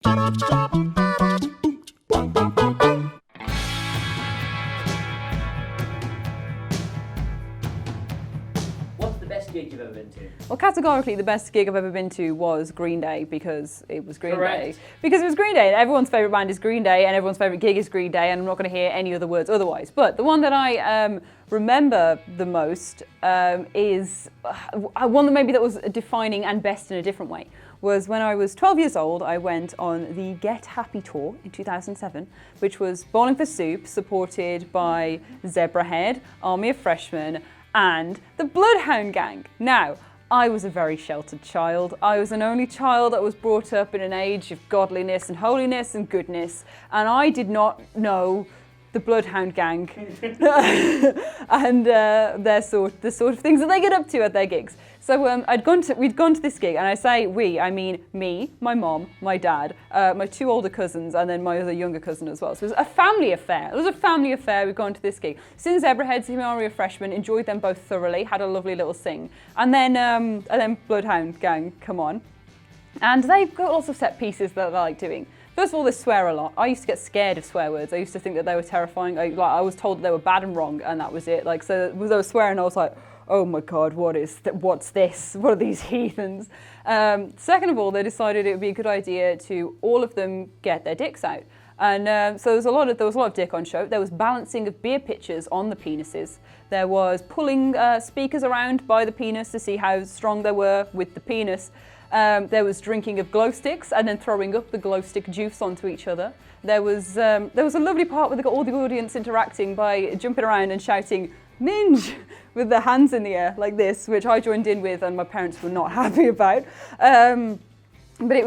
What's the best gig you've ever been to? Well, categorically, the best gig I've ever been to was Green Day because it was Green Correct. Day. Because it was Green Day, and everyone's favourite band is Green Day, and everyone's favourite gig is Green Day, and I'm not going to hear any other words otherwise. But the one that I remember the most is one that was defining and best in a different way. Was when I was 12 years old, I went on the Get Happy tour in 2007, which was Bowling for Soup, supported by Zebrahead, Army of Freshmen, and the Bloodhound Gang. Now, I was a very sheltered child. I was an only child that was brought up in an age of godliness and holiness and goodness, and I did not know the Bloodhound Gang and the sort of things that they get up to at their gigs. So we'd gone to this gig, and I say we, I mean me, my mom, my dad, my two older cousins, and then my other younger cousin as well. So it was a family affair. It was a family affair. We'd gone to this gig. Since Zebraheads, the Army of Freshmen, enjoyed them both thoroughly, had a lovely little sing, and then Bloodhound Gang come on, and they've got lots of set pieces that I like doing. First of all, they swear a lot. I used to get scared of swear words. I used to think that they were terrifying. I was told that they were bad and wrong, and that was it. So they were swearing, I was like, oh my God, what's this? What are these heathens? Second of all, they decided it would be a good idea to all of them get their dicks out. And so there was a lot of dick on show. There was balancing of beer pitchers on the penises. There was pulling speakers around by the penis to see how strong they were with the penis. There was drinking of glow sticks and then throwing up the glow stick juice onto each other. There was a lovely part where they got all the audience interacting by jumping around and shouting "Minge" with their hands in the air like this, which I joined in with, and my parents were not happy about. But it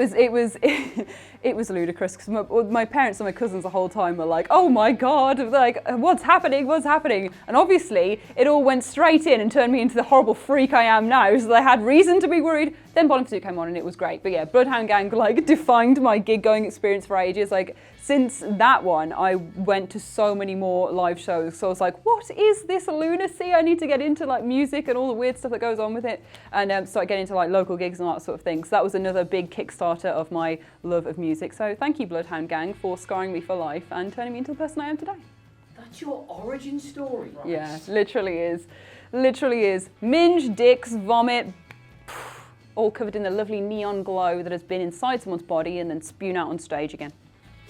was ludicrous because my parents and my cousins the whole time were like, "Oh my God, like what's happening? What's happening?" And obviously it all went straight in and turned me into the horrible freak I am now. So they had reason to be worried. Then Bowling for Soup came on and it was great. But yeah, Bloodhound Gang like defined my gig going experience for ages. Like since that one, I went to so many more live shows. So I was like, what is this lunacy? I need to get into like music and all the weird stuff that goes on with it, and start getting into like local gigs and all that sort of thing. So that was another big Kickstarter of my love of music. So thank you, Bloodhound Gang, for scarring me for life and turning me into the person I am today. That's your origin story, right? Yeah, literally is. Literally is. Minge, dicks, vomit, all covered in the lovely neon glow that has been inside someone's body and then spewed out on stage again.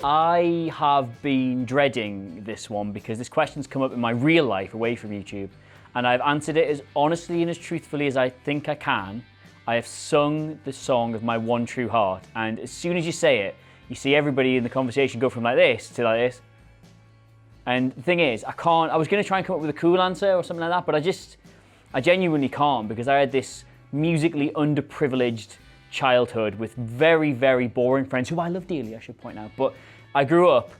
I have been dreading this one because this question's come up in my real life away from YouTube, and I've answered it as honestly and as truthfully as I think I can. I have sung the song of my one true heart, and as soon as you say it, you see everybody in the conversation go from like this to like this. And the thing is, I was going to try and come up with a cool answer or something like that, but I genuinely can't, because I had this musically underprivileged childhood with very, very boring friends, who I love dearly, I should point out. But I grew up,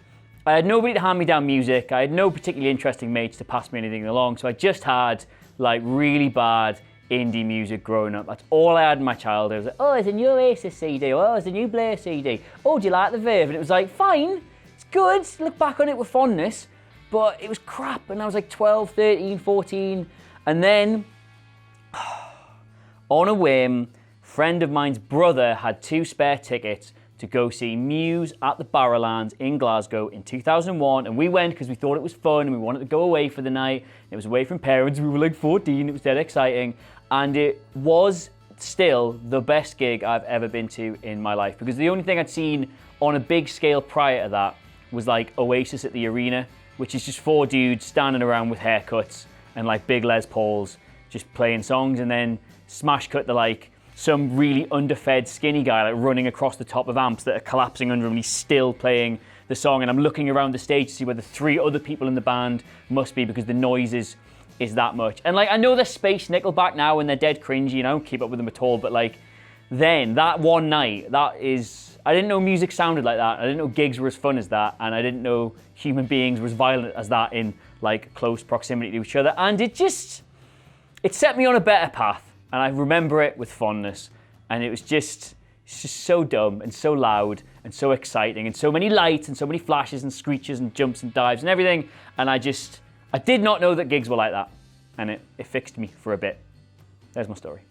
I had nobody to hand me down music, I had no particularly interesting mates to pass me anything along, so I just had like really bad indie music growing up. That's all I had in my childhood. I was like, oh, there's a new Oasis CD, oh, there's a new Blair CD, oh, do you like the Verve? And it was like, fine, it's good, look back on it with fondness, but it was crap. And I was like 12, 13, 14, and then on a whim, friend of mine's brother had 2 spare tickets to go see Muse at the Barrowlands in Glasgow in 2001, and we went because we thought it was fun and we wanted to go away for the night. It was away from parents, we were like 14, it was dead exciting, and it was still the best gig I've ever been to in my life, because the only thing I'd seen on a big scale prior to that was like Oasis at the Arena, which is just 4 dudes standing around with haircuts and like big Les Pauls just playing songs, and then smash cut to like some really underfed skinny guy like running across the top of amps that are collapsing under him, and he's still playing the song, and I'm looking around the stage to see where the 3 other people in the band must be, because the noise is that much. And like, I know they're space Nickelback now and they're dead cringy and I don't keep up with them at all, but like then that one night, I didn't know music sounded like that, I didn't know gigs were as fun as that, and I didn't know human beings were as violent as that in like close proximity to each other, and it set me on a better path. And I remember it with fondness, and it's just so dumb and so loud and so exciting and so many lights and so many flashes and screeches and jumps and dives and everything, and I did not know that gigs were like that, and it fixed me for a bit. There's my story.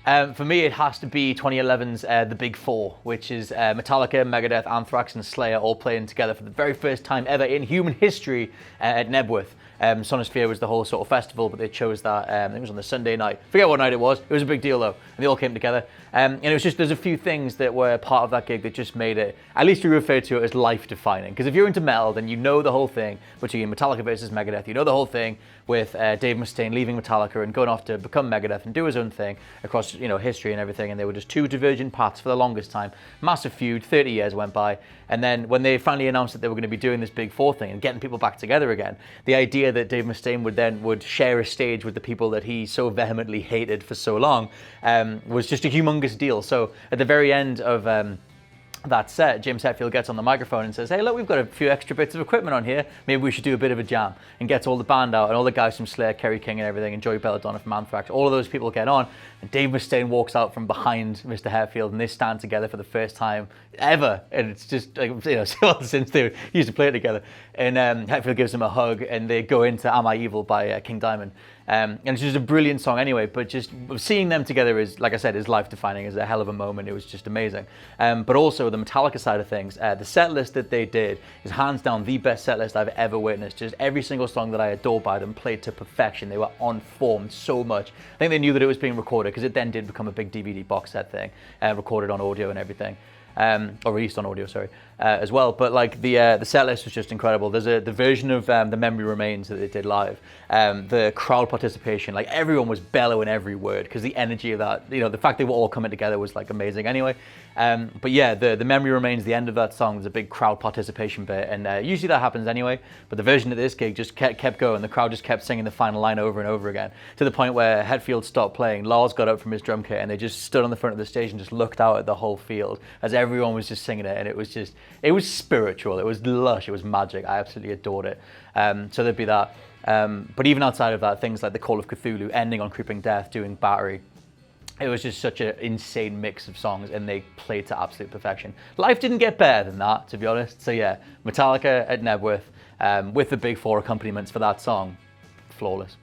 For me, it has to be 2011's The Big Four, which is Metallica, Megadeth, Anthrax, and Slayer all playing together for the very first time ever in human history at Nebworth. Sonosphere was the whole sort of festival, but they chose that. I think it was on the Sunday night. Forget what night it was. It was a big deal though, and they all came together. And it was just, there's a few things that were part of that gig that just made it, at least we refer to it as life-defining. Because if you're into metal, then you know the whole thing between Metallica versus Megadeth. You know the whole thing with Dave Mustaine leaving Metallica and going off to become Megadeth and do his own thing across, you know, history and everything. And they were just two divergent paths for the longest time. Massive feud. 30 years went by. And then when they finally announced that they were going to be doing this Big Four thing and getting people back together again, the idea that Dave Mustaine would share a stage with the people that he so vehemently hated for so long was just a humongous deal. So at the very end of that set, James Hetfield gets on the microphone and says, hey, look, we've got a few extra bits of equipment on here. Maybe we should do a bit of a jam. And gets all the band out and all the guys from Slayer, Kerry King and everything, and Joey Belladonna from Anthrax. All of those people get on. And Dave Mustaine walks out from behind Mr. Hetfield and they stand together for the first time ever. And it's just, like, you know, since they used to play together. And Hetfield gives him a hug and they go into Am I Evil by King Diamond. And it's just a brilliant song anyway, but just seeing them together is, like I said, is life-defining. It's a hell of a moment. It was just amazing. But also the Metallica side of things, the set list that they did is hands down the best set list I've ever witnessed. Just every single song that I adore by them played to perfection. They were on form so much. I think they knew that it was being recorded because it then did become a big DVD box set thing, recorded on audio and everything. Or released on audio, sorry, as well. But like the set list was just incredible. There's the version of The Memory Remains that they did live. The crowd participation, like everyone was bellowing every word because the energy of that, you know, the fact they were all coming together was like amazing anyway. But yeah, the Memory Remains, the end of that song, there's a big crowd participation bit, and usually that happens anyway, but the version of this gig just kept going. The crowd just kept singing the final line over and over again, to the point where Hetfield stopped playing, Lars got up from his drum kit, and they just stood on the front of the stage and just looked out at the whole field as everyone was just singing it, and it was spiritual, it was lush, it was magic. I absolutely adored it. So there'd be that. But even outside of that, things like the Call of Cthulhu, ending on Creeping Death, doing Battery, it was just such an insane mix of songs, and they played to absolute perfection. Life didn't get better than that, to be honest. So yeah, Metallica at Nebworth, with the Big Four accompaniments for that song, flawless.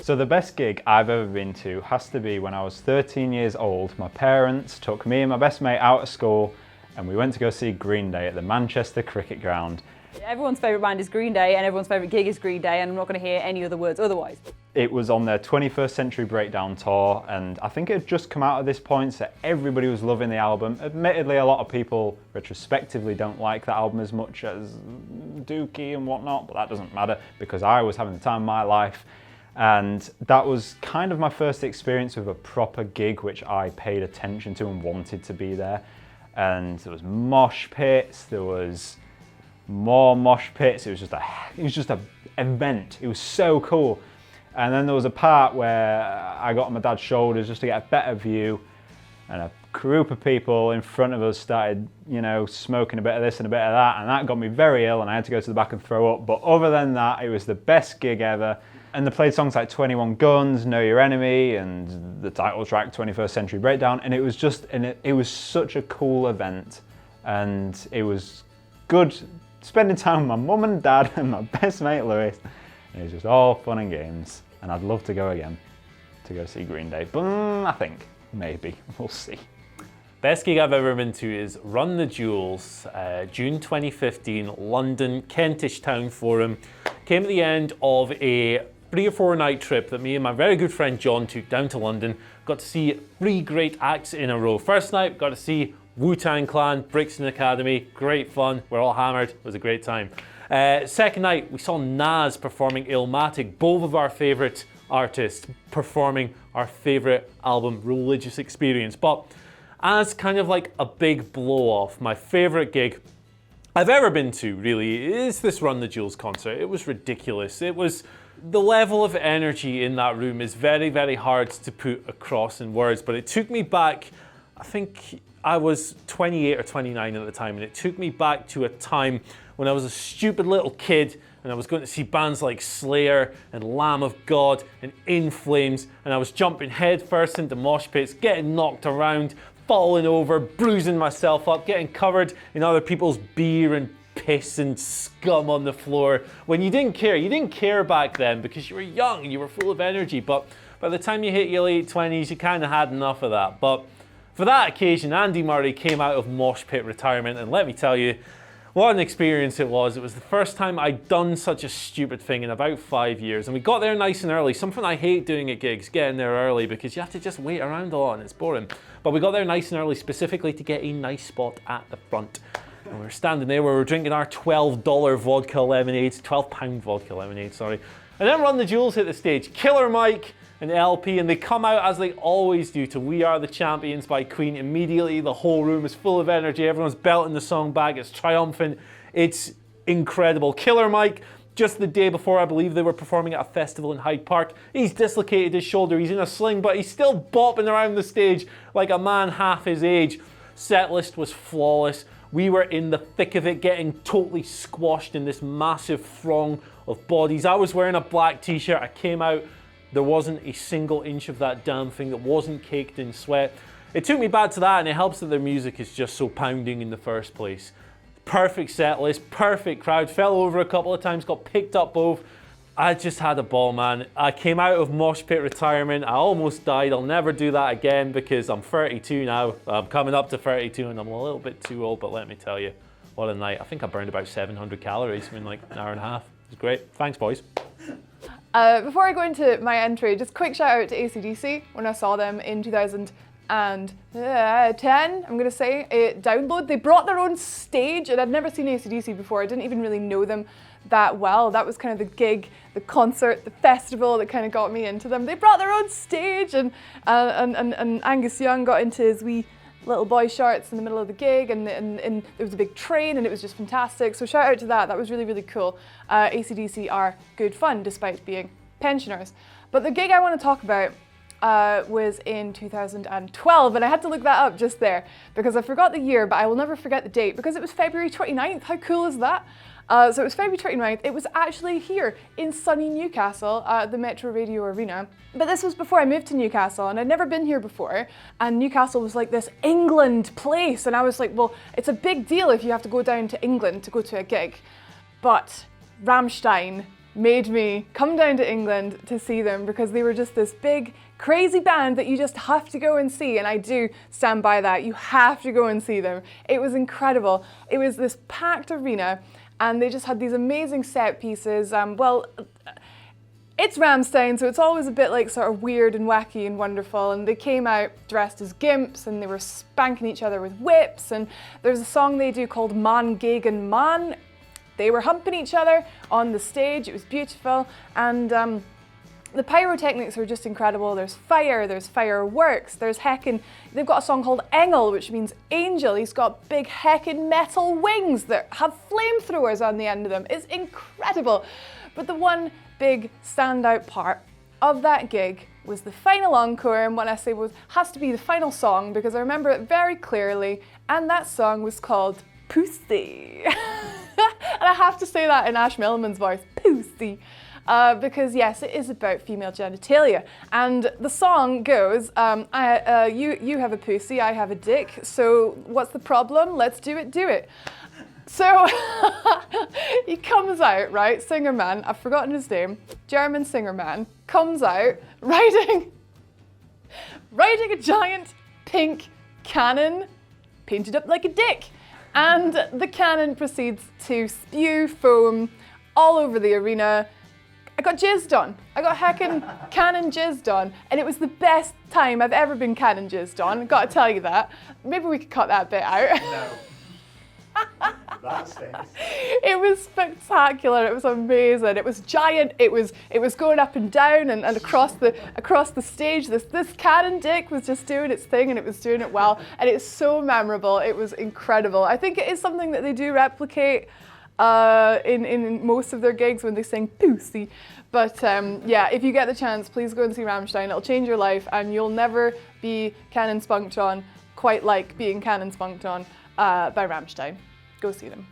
So the best gig I've ever been to has to be when I was 13 years old. My parents took me and my best mate out of school, and we went to go see Green Day at the Manchester Cricket Ground. Everyone's favourite band is Green Day and everyone's favourite gig is Green Day, and I'm not going to hear any other words otherwise. It was on their 21st Century Breakdown tour, and I think it had just come out at this point, so everybody was loving the album. Admittedly, a lot of people retrospectively don't like the album as much as Dookie and whatnot, but that doesn't matter because I was having the time of my life. And that was kind of my first experience with a proper gig which I paid attention to and wanted to be there. And there was mosh pits, there was more mosh pits, it was just a event. It was so cool. And then there was a part where I got on my dad's shoulders just to get a better view, and a group of people in front of us started, you know, smoking a bit of this and a bit of that, and that got me very ill and I had to go to the back and throw up. But other than that, it was the best gig ever. And they played songs like 21 Guns, Know Your Enemy, and the title track 21st Century Breakdown, and it was just, it was such a cool event, and it was good spending time with my mum and dad and my best mate Lewis. It was just all fun and games, and I'd love to go again to go see Green Day, but I think maybe we'll see. Best gig I've ever been to is Run the Jewels, June 2015, London, Kentish Town Forum. Came at the end of a 3 or 4 night trip that me and my very good friend John took down to London. Got to see 3 great acts in a row. First night, got to see Wu-Tang Clan, Brixton Academy, great fun. We're all hammered, it was a great time. Second night, we saw Nas performing Illmatic, both of our favourite artists performing our favourite album, Religious Experience. But as kind of like a big blow-off, my favourite gig I've ever been to, really, is this Run the Jewels concert. It was ridiculous. It was, the level of energy in that room is very, very hard to put across in words, but it took me back, I think I was 28 or 29 at the time, and it took me back to a time when I was a stupid little kid and I was going to see bands like Slayer and Lamb of God and In Flames, and I was jumping head first into mosh pits, getting knocked around, falling over, bruising myself up, getting covered in other people's beer and piss and scum on the floor. When you didn't care back then because you were young and you were full of energy, but by the time you hit your late 20s, you kind of had enough of that. But for that occasion, Andy Murray came out of mosh pit retirement, and let me tell you, what an experience it was. It was the first time I'd done such a stupid thing in about 5 years, and we got there nice and early. Something I hate doing at gigs, getting there early, because you have to just wait around a lot and it's boring. But we got there nice and early specifically to get a nice spot at the front. And we were standing there where we were drinking our $12 vodka lemonades, £12 vodka lemonade, sorry. And then Run the Jewels hit the stage. Killer Mike and LP, and they come out as they always do to We Are the Champions by Queen. Immediately the whole room is full of energy, everyone's belting the song back, it's triumphant, it's incredible. Killer Mike, just the day before, I believe they were performing at a festival in Hyde Park, he's dislocated his shoulder, he's in a sling, but he's still bopping around the stage like a man half his age. Setlist was flawless. We were in the thick of it, getting totally squashed in this massive throng of bodies. I was wearing a black t-shirt, I came out, there wasn't a single inch of that damn thing that wasn't caked in sweat. It took me back to that, and it helps that their music is just so pounding in the first place. Perfect set list, perfect crowd, fell over a couple of times, got picked up both. I just had a ball, man. I came out of mosh pit retirement, I almost died. I'll never do that again because I'm 32 now. I'm coming up to 32 and I'm a little bit too old, but let me tell you, what a night. I think I burned about 700 calories in like an hour and a half. It was great. Thanks, boys. Before I go into my entry, just quick shout out to AC/DC when I saw them in 2010, I'm going to say, Download. They brought their own stage, and I'd never seen AC/DC before. I didn't even really know them that well. That was kind of the gig, the concert, the festival that kind of got me into them. They brought their own stage, and Angus Young got into his wee little boy shorts in the middle of the gig, and there was a big train, and it was just fantastic. So shout out to that. That was really, really cool. AC/DC are good fun despite being pensioners. But the gig I want to talk about was in 2012, and I had to look that up just there because I forgot the year, but I will never forget the date because it was February 29th. How cool is that? So it was February 29th. It was actually here in sunny Newcastle at the Metro Radio Arena. But this was before I moved to Newcastle, and I'd never been here before. And Newcastle was like this England place. And I was like, well, it's a big deal if you have to go down to England to go to a gig. But Rammstein made me come down to England to see them because they were just this big, crazy band that you just have to go and see. And I do stand by that. You have to go and see them. It was incredible. It was this packed arena, and they just had these amazing set pieces. Well, it's Rammstein, so it's always a bit like sort of weird and wacky and wonderful. And they came out dressed as gimps, and they were spanking each other with whips. And there's a song they do called Man gegen Man. They were humping each other on the stage. It was beautiful. And the pyrotechnics are just incredible. There's fire, there's fireworks, there's heckin', they've got a song called Engel, which means angel. He's got big heckin' metal wings that have flamethrowers on the end of them. It's incredible. But the one big standout part of that gig was the final encore, and what I say has to be the final song because I remember it very clearly, and that song was called Pussy. And I have to say that in Ash Milliman's voice, Pussy. Because yes, it is about female genitalia, and the song goes, you have a pussy, I have a dick, so what's the problem? Let's do it. So he comes out, right, singer man, I've forgotten his name, German singer man, comes out riding a giant pink cannon painted up like a dick, and the cannon proceeds to spew foam all over the arena. I got jizzed on. I got heckin' cannon jizzed on, and it was the best time I've ever been cannon jizzed on. Got to tell you that. Maybe we could cut that bit out. No. That stinks. It was spectacular. It was amazing. It was giant. It was going up and down and across the stage. This cannon dick was just doing its thing, and it was doing it well. And it's so memorable. It was incredible. I think it is something that they do replicate in most of their gigs when they sing Pussy. But yeah, if you get the chance, please go and see Rammstein. It'll change your life, and you'll never be cannon spunked on quite like being cannon spunked on by Rammstein. Go see them.